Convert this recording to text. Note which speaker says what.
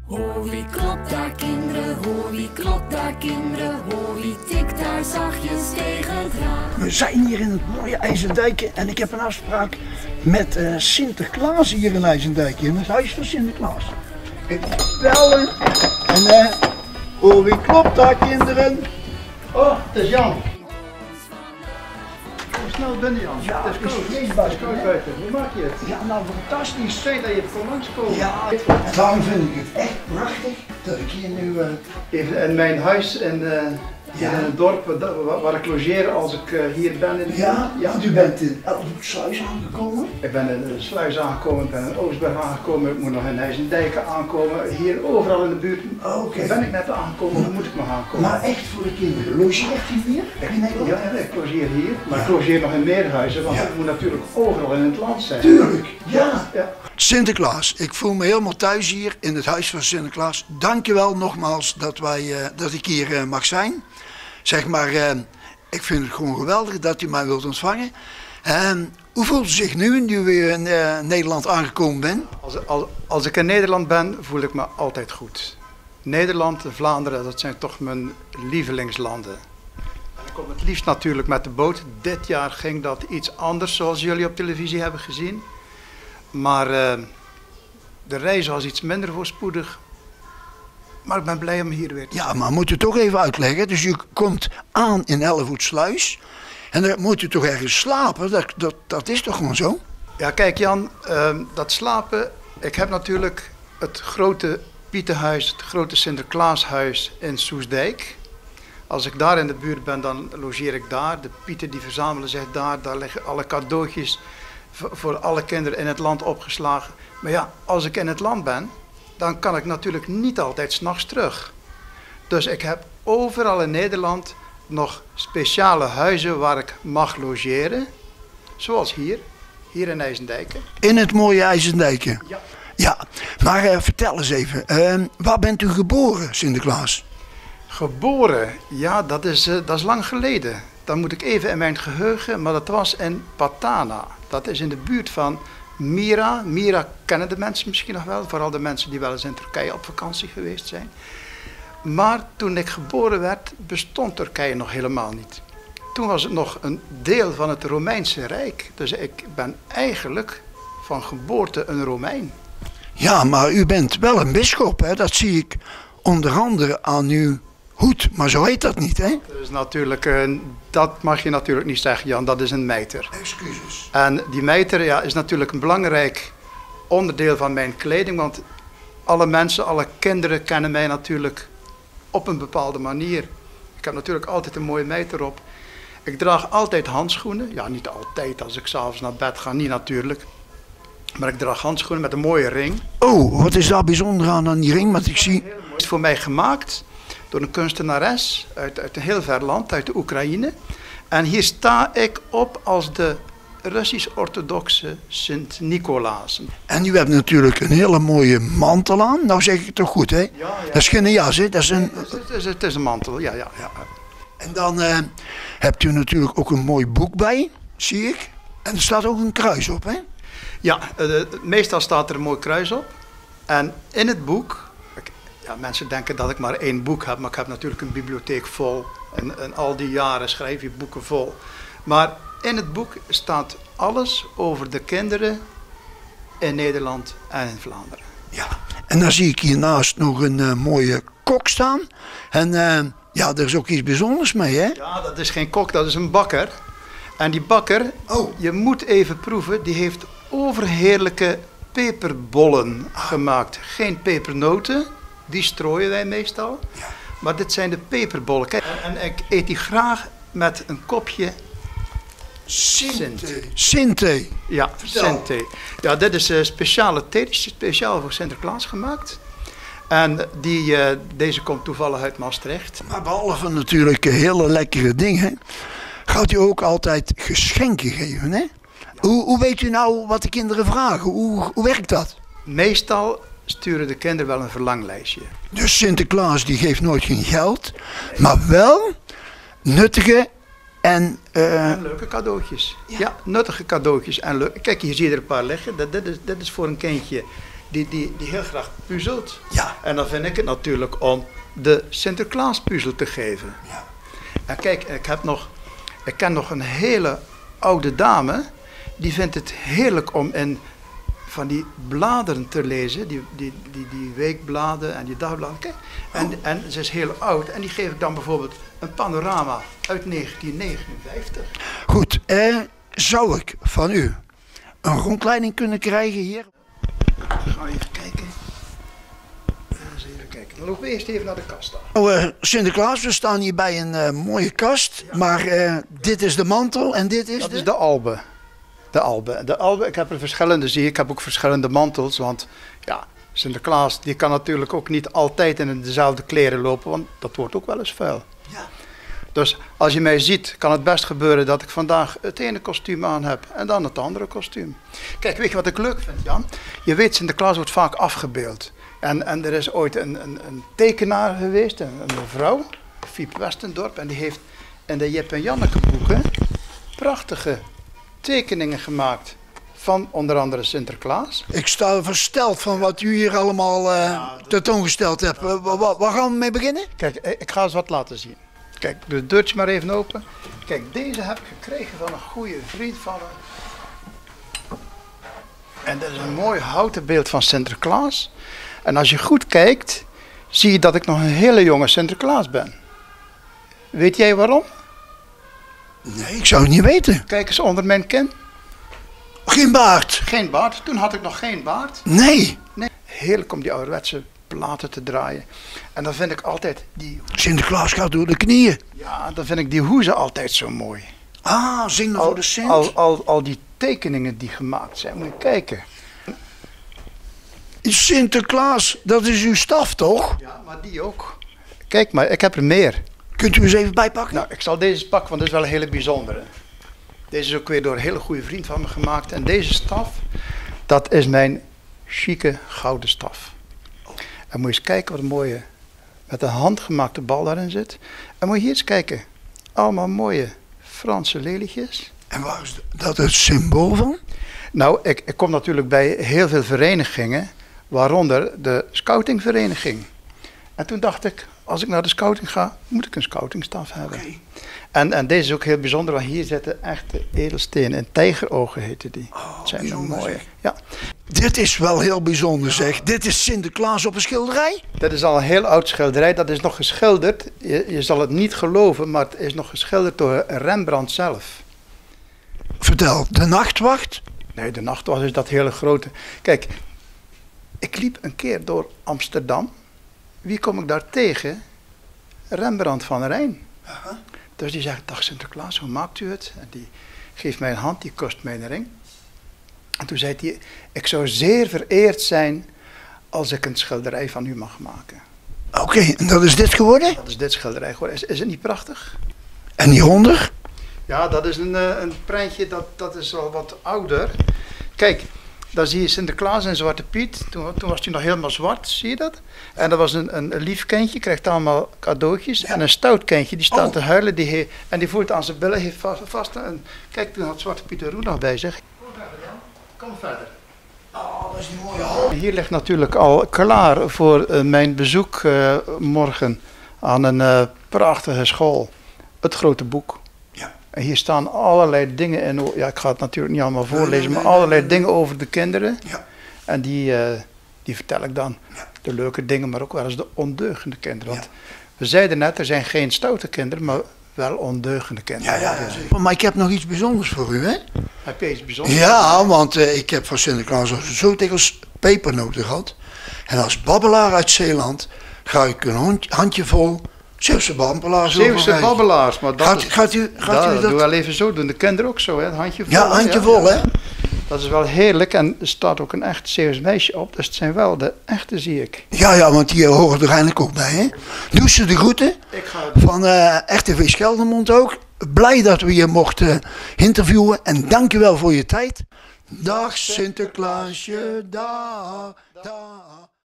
Speaker 1: Hoor wie klopt daar kinderen, hoor wie klopt daar kinderen, hoor wie tikt daar zachtjes tegen het raam.
Speaker 2: We zijn hier in het mooie IJzerdijken en ik heb een afspraak met Sinterklaas hier in IJzerdijken, in het huis van Sinterklaas. Ik moet bellen en hoor wie klopt daar kinderen? Oh, het is Jan.
Speaker 3: Hoe snel ben je, Jan?
Speaker 2: Ja,
Speaker 3: het is koud.
Speaker 2: geen buiten.
Speaker 3: Het is koud buiten. Hoe maak je het?
Speaker 2: Ja, nou fantastisch.
Speaker 3: Fijn dat je het kon langskomen.
Speaker 2: Ja, en daarom vind ik het echt prachtig dat ik hier nu...
Speaker 3: Even in mijn huis in het dorp waar ik logeer als ik hier ben.
Speaker 2: U bent in Elvoetsluis aangekomen.
Speaker 3: Ik ben in de Sluis aangekomen, ik ben in Oostberg aangekomen, ik moet nog in IJzendijken aankomen. Hier overal in de buurt ben ik net aangekomen, hoe moet ik nog aankomen?
Speaker 2: Maar echt voor de kinderen. Logeert u hier in Nederland?
Speaker 3: Ja, ik logeer hier, maar ik logeer nog in meer huizen, want ik moet natuurlijk overal in het land zijn.
Speaker 2: Tuurlijk, ja.
Speaker 3: Ja.
Speaker 2: Sinterklaas, ik voel me helemaal thuis hier in het huis van Sinterklaas. Dankjewel nogmaals dat ik hier mag zijn. Zeg maar, ik vind het gewoon geweldig dat u mij wilt ontvangen. Hoe voelt u zich nu u weer in Nederland aangekomen bent?
Speaker 3: Als ik in Nederland ben, voel ik me altijd goed. Nederland en Vlaanderen, dat zijn toch mijn lievelingslanden. En ik kom het liefst natuurlijk met de boot. Dit jaar ging dat iets anders, zoals jullie op televisie hebben gezien. Maar de reis was iets minder voorspoedig. Maar ik ben blij om hier weer te zijn.
Speaker 2: Ja, maar moet u toch even uitleggen. Dus u komt aan in Elvoetsluis. En dan moet u toch ergens slapen? Dat is toch gewoon zo?
Speaker 3: Ja, kijk Jan, dat slapen. Ik heb natuurlijk het grote Pietenhuis, het grote Sinterklaashuis in Soestdijk. Als ik daar in de buurt ben, dan logeer ik daar. De Pieten die verzamelen zich daar. Daar liggen alle cadeautjes voor alle kinderen in het land opgeslagen. Maar ja, als ik in het land ben, dan kan ik natuurlijk niet altijd 's nachts terug. Dus ik heb overal in Nederland nog speciale huizen waar ik mag logeren. Zoals hier in IJzendijken.
Speaker 2: In het mooie IJzendijken?
Speaker 3: Ja.
Speaker 2: Ja, maar vertel eens even, waar bent u geboren, Sinterklaas?
Speaker 3: Geboren? Ja, dat is lang geleden. Dan moet ik even in mijn geheugen, maar dat was in Patana. Dat is in de buurt van Mira. Mira kennen de mensen misschien nog wel, vooral de mensen die wel eens in Turkije op vakantie geweest zijn. Maar toen ik geboren werd, bestond Turkije nog helemaal niet. Toen was het nog een deel van het Romeinse Rijk. Dus ik ben eigenlijk van geboorte een Romein.
Speaker 2: Ja, maar u bent wel een bisschop, hè? Dat zie ik onder andere aan uw hoed. Maar zo heet dat niet, hè?
Speaker 3: Dus natuurlijk, dat mag je natuurlijk niet zeggen, Jan. Dat is een mijter.
Speaker 2: Excuses.
Speaker 3: En die mijter is natuurlijk een belangrijk onderdeel van mijn kleding. Want alle mensen, alle kinderen kennen mij natuurlijk op een bepaalde manier. Ik heb natuurlijk altijd een mooie mijter op. Ik draag altijd handschoenen. Ja, niet altijd als ik 's avonds naar bed ga, niet natuurlijk. Maar ik draag handschoenen met een mooie ring.
Speaker 2: Oh, wat is daar bijzonder aan die ring? Want ik zie...
Speaker 3: Het is voor mij gemaakt door een kunstenares uit een heel ver land, uit de Oekraïne. En hier sta ik op als de Russisch-orthodoxe Sint-Nicolaas.
Speaker 2: En u hebt natuurlijk een hele mooie mantel aan. Nou zeg ik het toch goed, hè?
Speaker 3: Ja.
Speaker 2: Dat is geen jas, hè? Dat is een...
Speaker 3: Het is een mantel, ja.
Speaker 2: En dan hebt u natuurlijk ook een mooi boek bij, zie ik. En er staat ook een kruis op, hè?
Speaker 3: Ja, meestal staat er een mooi kruis op. En in het boek, mensen denken dat ik maar één boek heb, maar ik heb natuurlijk een bibliotheek vol. En al die jaren schrijf je boeken vol. Maar in het boek staat alles over de kinderen in Nederland en in Vlaanderen.
Speaker 2: Ja, en dan zie ik hiernaast nog een mooie kok staan. En ja, er is ook iets bijzonders mee, hè?
Speaker 3: Ja, dat is geen kok, dat is een bakker. En die bakker, je moet even proeven, die heeft overheerlijke peperbollen gemaakt. Geen pepernoten, die strooien wij meestal. Ja. Maar dit zijn de peperbollen. Kijk, en ik eet die graag met een kopje Sint-thee.
Speaker 2: Sint-thee?
Speaker 3: Ja, Sint-thee. Ja, dit is speciale thee, die is speciaal voor Sinterklaas gemaakt. En deze komt toevallig uit Maastricht.
Speaker 2: Maar behalve natuurlijk hele lekkere dingen, gaat u ook altijd geschenken geven, hè? Hoe weet u nou wat de kinderen vragen? Hoe werkt dat?
Speaker 3: Meestal sturen de kinderen wel een verlanglijstje.
Speaker 2: Dus Sinterklaas die geeft nooit geen geld, maar wel nuttige en
Speaker 3: leuke cadeautjes. Ja, nuttige cadeautjes. En kijk, hier zie je er een paar liggen. Dit is voor een kindje die heel graag puzzelt.
Speaker 2: Ja.
Speaker 3: En dan vind ik het natuurlijk om de Sinterklaaspuzzel te geven.
Speaker 2: Ja.
Speaker 3: En kijk, ik ken nog een hele oude dame, die vindt het heerlijk om in van die bladeren te lezen, die weekbladen en die dagbladen. Kijk, en ze is heel oud en die geef ik dan bijvoorbeeld een panorama uit 1959.
Speaker 2: Goed, zou ik van u een rondleiding kunnen krijgen hier?
Speaker 3: Ga even kijken. Eens even kijken. Dan lopen we eerst even naar de kast aan.
Speaker 2: Nou, Sinterklaas, we staan hier bij een mooie kast, maar dit is de mantel en dit is
Speaker 3: Dat is de albe. De albe, ik heb er verschillende, zie ik heb ook verschillende mantels, want ja, Sinterklaas die kan natuurlijk ook niet altijd in dezelfde kleren lopen, want dat wordt ook wel eens vuil.
Speaker 2: Ja.
Speaker 3: Dus als je mij ziet, kan het best gebeuren dat ik vandaag het ene kostuum aan heb en dan het andere kostuum. Kijk, weet je wat ik leuk vind, Jan? Je weet, Sinterklaas wordt vaak afgebeeld. En er is ooit een tekenaar geweest, een mevrouw, Fiep Westendorp, en die heeft in de Jip en Janneke boeken prachtige tekeningen gemaakt van onder andere Sinterklaas.
Speaker 2: Ik sta versteld van wat u hier allemaal tentoongesteld hebt. Waar gaan we mee beginnen?
Speaker 3: Kijk, ik ga eens wat laten zien. Kijk, doe het deurtje maar even open. Kijk, deze heb ik gekregen van een goede vriend van me. En dat is een mooi houten beeld van Sinterklaas. En als je goed kijkt, zie je dat ik nog een hele jonge Sinterklaas ben. Weet jij waarom?
Speaker 2: Nee, ik zou het niet weten.
Speaker 3: Kijk eens onder mijn kin.
Speaker 2: Geen baard.
Speaker 3: Geen baard. Toen had ik nog geen baard.
Speaker 2: Nee.
Speaker 3: Nee. Heerlijk om die ouderwetse platen te draaien. En dan vind ik altijd
Speaker 2: Sinterklaas gaat door de knieën.
Speaker 3: Ja, dan vind ik die hoezen altijd zo mooi.
Speaker 2: Ah, zing voor de Sint.
Speaker 3: Al die tekeningen die gemaakt zijn, moet je kijken.
Speaker 2: Sinterklaas, dat is uw staf toch?
Speaker 3: Ja, maar die ook. Kijk maar, ik heb er meer.
Speaker 2: Kunt u eens even bijpakken?
Speaker 3: Nou, ik zal deze pakken, want dat is wel een hele bijzondere. Deze is ook weer door een hele goede vriend van me gemaakt. En deze staf, dat is mijn chique gouden staf. En moet je eens kijken wat een mooie, met een handgemaakte bal daarin zit. En moet je hier eens kijken. Allemaal mooie Franse lelietjes.
Speaker 2: En waar is dat het symbool van?
Speaker 3: Nou, ik kom natuurlijk bij heel veel verenigingen, waaronder de scoutingvereniging. En toen dacht ik, als ik naar de scouting ga, moet ik een scoutingstaf hebben.
Speaker 2: Okay.
Speaker 3: En deze is ook heel bijzonder, want hier zitten echte edelstenen. En tijgerogen heten die.
Speaker 2: Oh,
Speaker 3: Dat zijn de
Speaker 2: bijzonder,
Speaker 3: mooie.
Speaker 2: zeg.
Speaker 3: Ja.
Speaker 2: Dit is wel heel bijzonder zeg. Dit is Sinterklaas op een schilderij?
Speaker 3: Dat is al een heel oud schilderij. Dat is nog geschilderd. Je zal het niet geloven, maar het is nog geschilderd door Rembrandt zelf.
Speaker 2: Vertel, de nachtwacht?
Speaker 3: Nee, de nachtwacht is dat hele grote. Kijk, ik liep een keer door Amsterdam. Wie kom ik daar tegen? Rembrandt van Rijn.
Speaker 2: Aha.
Speaker 3: Dus die zegt, dag Sinterklaas, hoe maakt u het? En die geeft mij een hand, die kost mij een ring. En toen zei hij, ik zou zeer vereerd zijn als ik een schilderij van u mag maken.
Speaker 2: Oké, en dat is dit geworden?
Speaker 3: Dat is dit schilderij geworden. Is het niet prachtig?
Speaker 2: En hieronder?
Speaker 3: Ja, dat is een prentje, dat is al wat ouder. Kijk, daar zie je Sinterklaas en Zwarte Piet. Toen was hij nog helemaal zwart, zie je dat? En dat was een lief kindje, krijgt allemaal cadeautjes. Ja. En een stout kindje, die staat te huilen en die voelt aan zijn billen, heeft vast. En kijk, toen had Zwarte Piet er ook nog bij zich. Kom verder.
Speaker 2: Oh, dat is die mooie hal.
Speaker 3: Hier ligt natuurlijk al klaar voor mijn bezoek morgen aan een prachtige school. Het grote boek.
Speaker 2: Ja.
Speaker 3: En hier staan allerlei dingen in. Ja, ik ga het natuurlijk niet allemaal voorlezen, maar allerlei dingen over de kinderen.
Speaker 2: Ja.
Speaker 3: En die vertel ik dan.
Speaker 2: Ja.
Speaker 3: De leuke dingen, maar ook wel eens de ondeugende kinderen. Want
Speaker 2: Ja.
Speaker 3: we zeiden net, er zijn geen stoute kinderen, maar wel ondeugende kinderen.
Speaker 2: Ja, maar ik heb nog iets bijzonders voor u, hè?
Speaker 3: Heb je iets bijzonders?
Speaker 2: Ja, want ik heb van Sinterklaas zo dikwijls pepernoten gehad. En als babbelaar uit Zeeland ga ik een handjevol Zeeuwse babbelaars
Speaker 3: Zeeuwse
Speaker 2: overreiken.
Speaker 3: babbelaars, maar dat
Speaker 2: Gaat u dat?
Speaker 3: doe wel even zo doen. De kinderen ook zo, hè? Handje vol.
Speaker 2: Ja, handjevol, hè?
Speaker 3: Dat is wel heerlijk en er staat ook een echt Zeeuws meisje op, dus het zijn wel de echte, zie ik.
Speaker 2: Ja, want die horen er eigenlijk ook bij, hè? Doe ze de groeten
Speaker 3: Ik ga
Speaker 2: van RTV Geldermond ook. Blij dat we je mochten interviewen en dankjewel voor je tijd. Dag Sinterklaasje, dag.